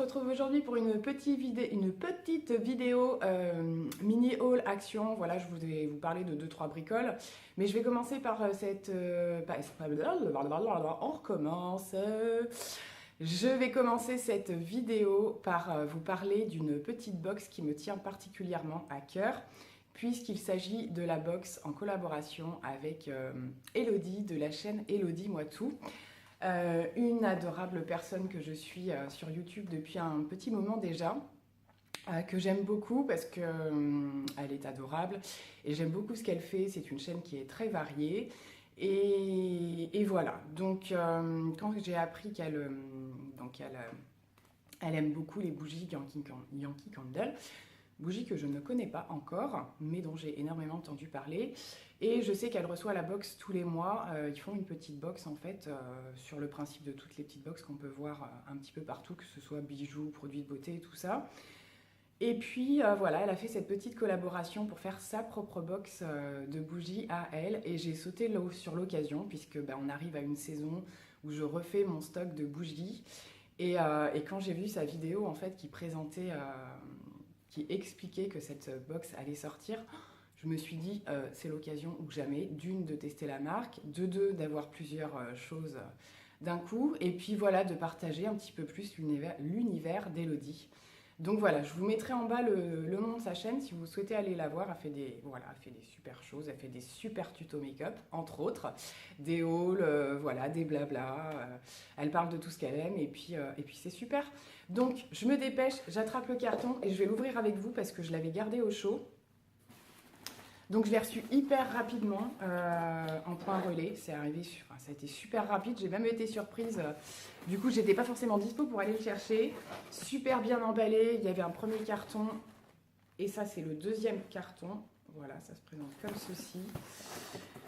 retrouve aujourd'hui pour une petite vidéo mini haul action. Voilà, je voulais vous parler de 2-3 bricoles. Mais je vais commencer par on recommence. Je vais commencer cette vidéo par vous parler d'une petite box qui me tient particulièrement à cœur, puisqu'il s'agit de la box en collaboration avec Elodie de la chaîne Elodie Moi Tout. Une adorable personne que je suis sur YouTube depuis un petit moment déjà, que j'aime beaucoup parce qu'elle est adorable et j'aime beaucoup ce qu'elle fait. C'est une chaîne qui est très variée et voilà. Donc quand j'ai appris qu'elle aime beaucoup les bougies Yankee Candle, bougie que je ne connais pas encore, mais dont j'ai énormément entendu parler. Et je sais qu'elle reçoit la box tous les mois. Ils font une petite box en fait, sur le principe de toutes les petites box qu'on peut voir un petit peu partout, que ce soit bijoux, produits de beauté, tout ça. Et puis voilà, elle a fait cette petite collaboration pour faire sa propre box de bougies à elle. Et j'ai sauté sur l'occasion, puisque on arrive à une saison où je refais mon stock de bougies. Et quand j'ai vu sa vidéo en fait qui présentait... qui expliquait que cette box allait sortir, je me suis dit c'est l'occasion ou jamais, d'une, de tester la marque, de deux, d'avoir plusieurs choses d'un coup, et puis voilà, de partager un petit peu plus l'univers d'Elodie. Donc voilà, je vous mettrai en bas le nom de sa chaîne si vous souhaitez aller la voir. Elle fait des super choses, elle fait des super tutos make-up, entre autres, des hauls, voilà, des blabla. Elle parle de tout ce qu'elle aime et puis c'est super. Donc je me dépêche, j'attrape le carton et je vais l'ouvrir avec vous parce que je l'avais gardé au chaud. Donc je l'ai reçu hyper rapidement en point relais, ça a été super rapide, j'ai même été surprise, du coup j'étais pas forcément dispo pour aller le chercher, super bien emballé, il y avait un premier carton et ça c'est le deuxième carton, voilà, ça se présente comme ceci.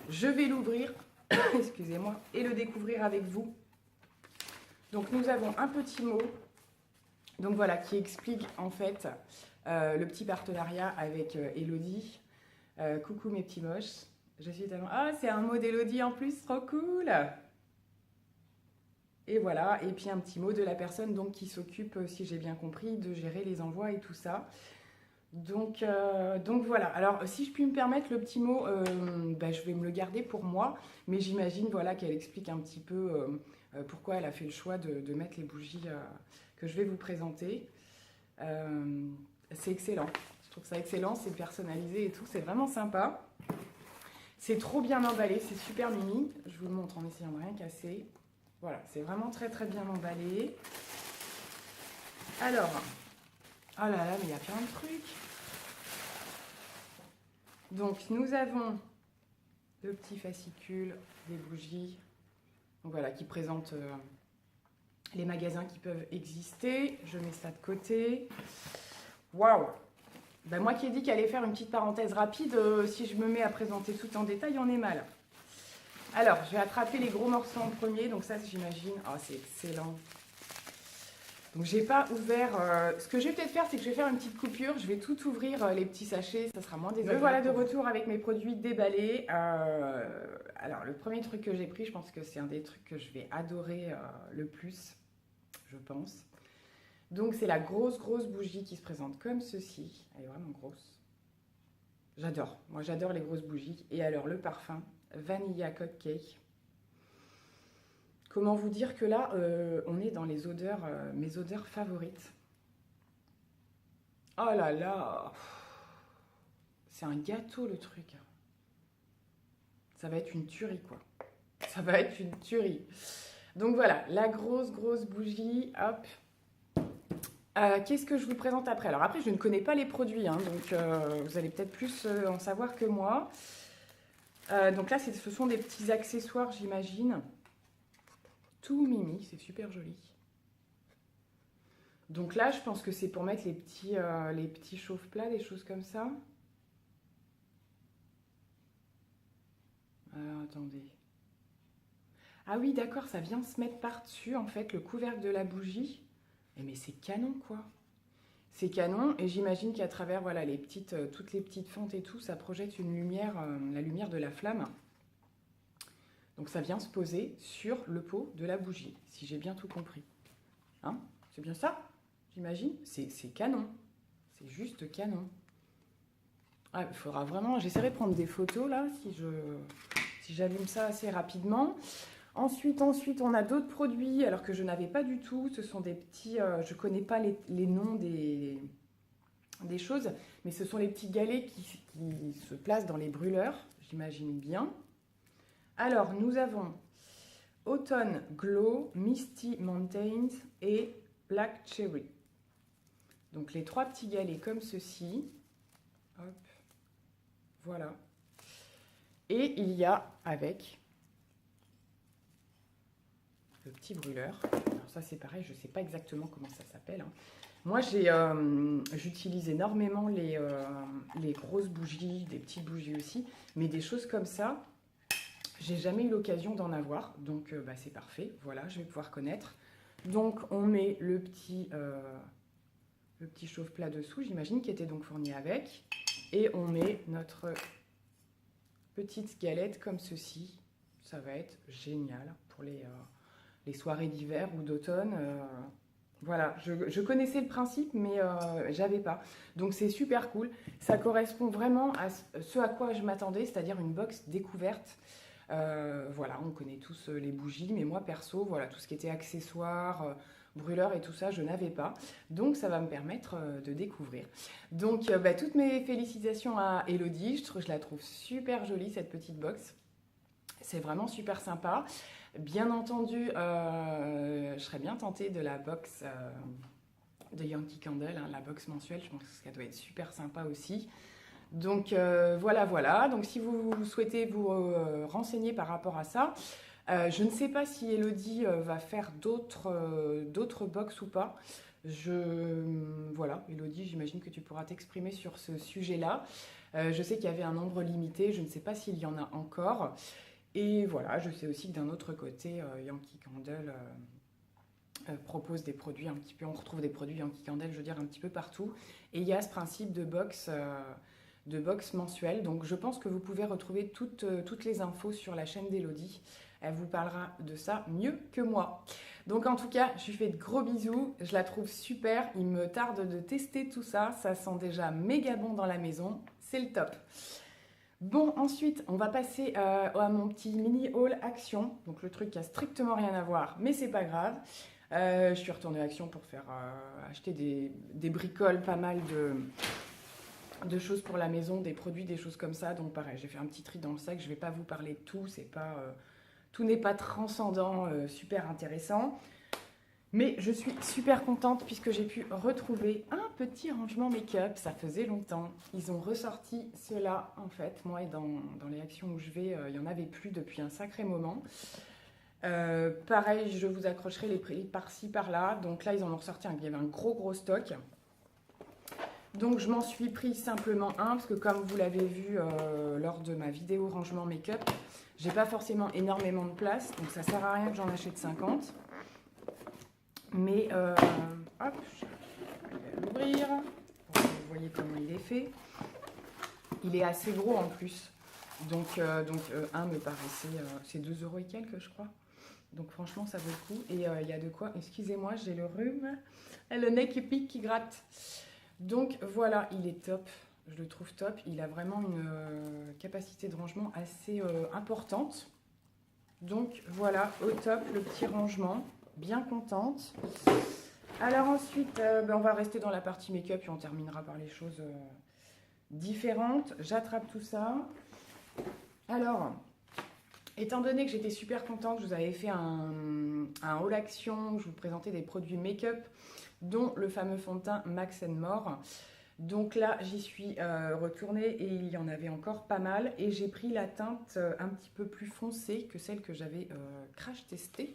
Je vais l'ouvrir, excusez-moi, et le découvrir avec vous. Donc nous avons un petit mot, donc voilà, qui explique en fait le petit partenariat avec Elodie. Coucou mes petits moches, je suis tellement... Ah, c'est un mot d'Elodie en plus, trop cool. Et voilà, et puis un petit mot de la personne donc, qui s'occupe, si j'ai bien compris, de gérer les envois et tout ça. Donc voilà, alors si je puis me permettre le petit mot, je vais me le garder pour moi, mais j'imagine voilà, qu'elle explique un petit peu pourquoi elle a fait le choix de mettre les bougies que je vais vous présenter. C'est excellent. Je trouve ça excellent, c'est personnalisé et tout, c'est vraiment sympa. C'est trop bien emballé, c'est super mimi. Je vous le montre en essayant de rien casser. Voilà, c'est vraiment très très bien emballé. Alors, oh là là, mais il y a plein de trucs. Donc nous avons le petit fascicule des bougies, donc voilà, qui présente les magasins qui peuvent exister. Je mets ça de côté. Waouh! Moi qui ai dit qu'elle allait faire une petite parenthèse rapide, si je me mets à présenter tout en détail, on est mal. Alors, je vais attraper les gros morceaux en premier, donc ça j'imagine, oh c'est excellent. Donc j'ai pas ouvert, ce que je vais peut-être faire, c'est que je vais faire une petite coupure, je vais tout ouvrir les petits sachets, ça sera moins désagréable. Me voilà de retour avec mes produits déballés. Alors le premier truc que j'ai pris, je pense que c'est un des trucs que je vais adorer le plus, je pense. Donc c'est la grosse bougie qui se présente comme ceci. Elle est vraiment grosse. J'adore. Moi j'adore les grosses bougies. Et alors le parfum Vanilla Cupcake. Comment vous dire que là on est dans les odeurs, mes odeurs favorites. Oh là là. C'est un gâteau le truc. Ça va être une tuerie quoi. Ça va être une tuerie. Donc voilà, la grosse bougie. Hop. Qu'est-ce que je vous présente après? Alors après, je ne connais pas les produits, hein, donc vous allez peut-être plus en savoir que moi. Donc là, ce sont des petits accessoires, j'imagine. Tout mimi, c'est super joli. Donc là, je pense que c'est pour mettre les petits chauffe-plats, des choses comme ça. Alors, attendez. Ah oui, d'accord, ça vient se mettre par-dessus, en fait, le couvercle de la bougie. Mais c'est canon quoi. C'est canon et j'imagine qu'à travers voilà, toutes les petites fentes et tout, ça projette une lumière, la lumière de la flamme. Donc ça vient se poser sur le pot de la bougie, si j'ai bien tout compris. Hein? C'est bien ça? j'imagine. C'est canon. C'est juste canon. Ah, il faudra vraiment... J'essaierai de prendre des photos, là, si j'allume ça assez rapidement. Ensuite, on a d'autres produits, alors que je n'avais pas du tout. Ce sont des petits... je ne connais pas les noms des choses, mais ce sont les petits galets qui se placent dans les brûleurs, j'imagine bien. Alors, nous avons Autumn Glow, Misty Mountains et Black Cherry. Donc, les 3 petits galets comme ceci. Hop, voilà. Et il y a avec le petit brûleur. Alors ça, c'est pareil, je ne sais pas exactement comment ça s'appelle, hein. Moi, j'utilise énormément les grosses bougies, des petites bougies aussi, mais des choses comme ça, j'ai jamais eu l'occasion d'en avoir, donc bah, c'est parfait. Voilà, je vais pouvoir connaître. Donc, on met le petit chauffe-plat dessous, j'imagine, qui était donc fourni avec, et on met notre petite galette comme ceci. Ça va être génial pour les soirées d'hiver ou d'automne. Voilà, je connaissais le principe, mais j'avais pas. Donc c'est super cool. Ça correspond vraiment à ce à quoi je m'attendais, c'est-à-dire une box découverte. Voilà, on connaît tous les bougies, mais moi perso, voilà, tout ce qui était accessoires, brûleurs et tout ça, je n'avais pas. Donc ça va me permettre de découvrir. Donc bah, toutes mes félicitations à Elodie, je la trouve super jolie cette petite box. C'est vraiment super sympa. Bien entendu, je serais bien tentée de la box de Yankee Candle, hein, la box mensuelle. Je pense que ça doit être super sympa aussi. Donc voilà. Donc si vous souhaitez vous renseigner par rapport à ça, je ne sais pas si Elodie va faire d'autres box ou pas. Voilà, Elodie, j'imagine que tu pourras t'exprimer sur ce sujet-là. Je sais qu'il y avait un nombre limité, je ne sais pas s'il y en a encore. Et voilà, je sais aussi que d'un autre côté, Yankee Candle propose des produits un petit peu, on retrouve des produits Yankee Candle, je veux dire, un petit peu partout. Et il y a ce principe de box mensuelle. Donc je pense que vous pouvez retrouver toutes les infos sur la chaîne d'Elodie. Elle vous parlera de ça mieux que moi. Donc en tout cas, je lui fais de gros bisous. Je la trouve super. Il me tarde de tester tout ça. Ça sent déjà méga bon dans la maison. C'est le top. Bon, ensuite, on va passer à mon petit mini haul Action. Donc le truc qui a strictement rien à voir, mais c'est pas grave. Je suis retournée à Action pour faire acheter des bricoles, pas mal de choses pour la maison, des produits, des choses comme ça. Donc pareil, j'ai fait un petit tri dans le sac. Je vais pas vous parler de tout. Tout n'est pas transcendant, super intéressant. Mais je suis super contente puisque j'ai pu retrouver un petit rangement make-up. Ça faisait longtemps. Ils ont ressorti cela en fait. Moi, dans les actions où je vais, il n'y en avait plus depuis un sacré moment. Pareil, je vous accrocherai les prix par-ci, par-là. Donc là, ils en ont ressorti il y avait un gros stock. Donc je m'en suis pris simplement un parce que comme vous l'avez vu lors de ma vidéo rangement make-up, j'ai pas forcément énormément de place. Donc ça sert à rien que j'en achète 50. Mais, hop, je vais l'ouvrir pour que vous voyez comment il est fait. Il est assez gros en plus. Donc un me paraissait, c'est 2 € et quelques, je crois. Donc franchement, ça vaut le coup. Et il y a de quoi, excusez-moi, j'ai le rhume, le nez qui pique, qui gratte. Donc voilà, il est top. Je le trouve top. Il a vraiment une capacité de rangement assez importante. Donc voilà, au top, le petit rangement. Bien contente. Alors ensuite, on va rester dans la partie make-up et on terminera par les choses différentes. J'attrape tout ça. Alors, étant donné que j'étais super contente, je vous avais fait un haul action, je vous présentais des produits make-up, dont le fameux fond de teint Max & More. Donc là, j'y suis retournée et il y en avait encore pas mal. Et j'ai pris la teinte un petit peu plus foncée que celle que j'avais crash testée.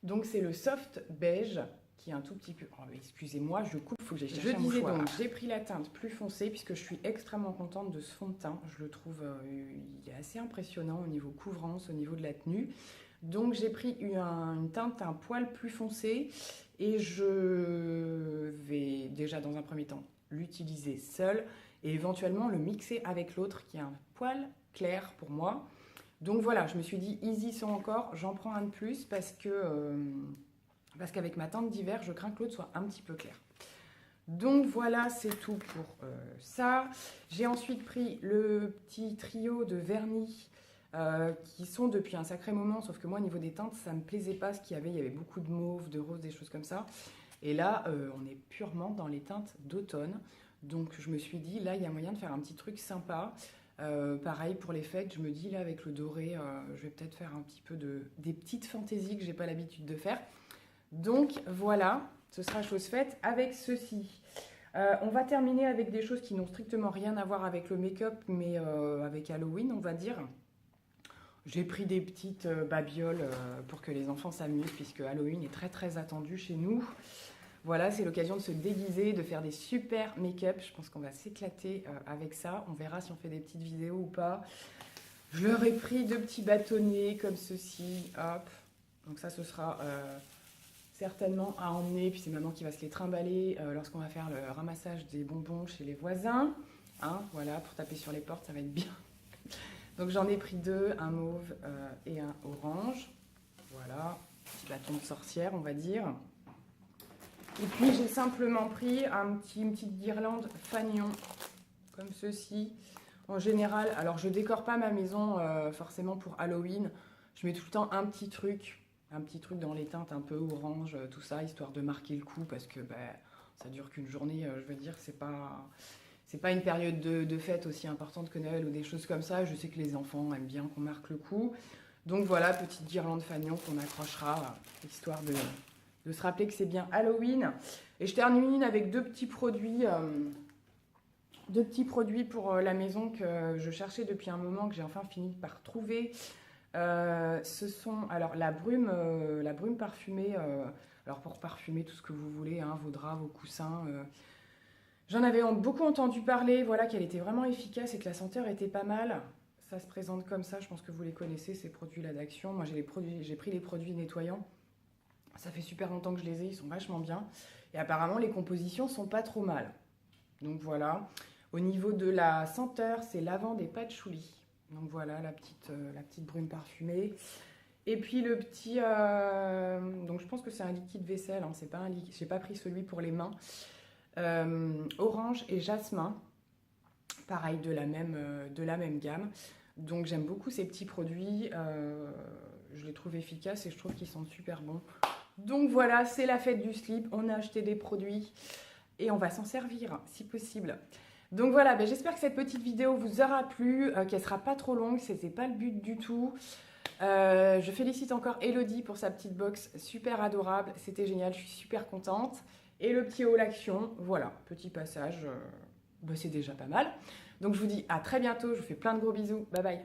Donc c'est le soft beige qui est un tout petit peu... Oh, excusez-moi, je coupe, il faut que j'aille chercher un mouchoir. Je disais donc, j'ai pris la teinte plus foncée puisque je suis extrêmement contente de ce fond de teint. Je le trouve il est assez impressionnant au niveau couvrance, au niveau de la tenue. Donc j'ai pris une teinte un poil plus foncée et je vais déjà dans un premier temps l'utiliser seul et éventuellement le mixer avec l'autre qui est un poil clair pour moi. Donc voilà, je me suis dit, easy sont encore, j'en prends un de plus parce que Parce qu'avec ma teinte d'hiver, je crains que l'autre soit un petit peu clair. Donc voilà, c'est tout pour ça. J'ai ensuite pris le petit trio de vernis qui sont depuis un sacré moment, sauf que moi, au niveau des teintes, ça ne me plaisait pas ce qu'il y avait. Il y avait beaucoup de mauve, de rose, des choses comme ça. Et là, on est purement dans les teintes d'automne. Donc je me suis dit, là, il y a moyen de faire un petit truc sympa. Pareil pour les fêtes, je me dis, là, avec le doré, je vais peut-être faire un petit peu des petites fantaisies que j'ai pas l'habitude de faire. Donc voilà, ce sera chose faite avec ceci. On va terminer avec des choses qui n'ont strictement rien à voir avec le make-up, mais avec Halloween, on va dire. J'ai pris des petites babioles pour que les enfants s'amusent, puisque Halloween est très très attendu chez nous. Voilà, c'est l'occasion de se déguiser, de faire des super make-up. Je pense qu'on va s'éclater avec ça. On verra si on fait des petites vidéos ou pas. Je leur ai pris 2 petits bâtonnets comme ceci. Hop. Donc ça, ce sera certainement à emmener. Puis c'est maman qui va se les trimballer lorsqu'on va faire le ramassage des bonbons chez les voisins. Hein, voilà, pour taper sur les portes, ça va être bien. Donc j'en ai pris 2, un mauve et un orange. Voilà, petit bâton de sorcière, on va dire. Et puis j'ai simplement pris une petite guirlande fanion, comme ceci. En général, alors je décore pas ma maison forcément pour Halloween. Je mets tout le temps un petit truc dans les teintes un peu orange, tout ça, histoire de marquer le coup, parce que ça dure qu'une journée, je veux dire, c'est pas une période de fête aussi importante que Noël ou des choses comme ça. Je sais que les enfants aiment bien qu'on marque le coup. Donc voilà, petite guirlande fanion qu'on accrochera, histoire de se rappeler que c'est bien Halloween. Et je termine avec 2 petits produits pour la maison que je cherchais depuis un moment, que j'ai enfin fini par trouver. Ce sont alors la brume parfumée, alors pour parfumer tout ce que vous voulez, hein, vos draps, vos coussins. J'en avais beaucoup entendu parler, voilà, qu'elle était vraiment efficace et que la senteur était pas mal. Ça se présente comme ça, je pense que vous les connaissez, ces produits-là d'Action. Moi, j'ai pris les produits nettoyants. Ça fait super longtemps que je les ai, ils sont vachement bien. Et apparemment, les compositions sont pas trop mal. Donc voilà. Au niveau de la senteur, c'est lavande et patchouli. Donc voilà, la petite brume parfumée. Et puis le petit... donc je pense que c'est un liquide vaisselle, hein, c'est pas un liquide, j'ai pas pris celui pour les mains. Orange et jasmin. Pareil, de la même gamme. Donc j'aime beaucoup ces petits produits. Je les trouve efficaces et je trouve qu'ils sont super bons. Donc voilà, c'est la fête du slip. On a acheté des produits et on va s'en servir si possible. Donc voilà, j'espère que cette petite vidéo vous aura plu, qu'elle sera pas trop longue. C'était pas le but du tout. Je félicite encore Elodie pour sa petite box super adorable. C'était génial, je suis super contente. Et le petit haul action, voilà, petit passage, c'est déjà pas mal. Donc je vous dis à très bientôt, je vous fais plein de gros bisous. Bye bye.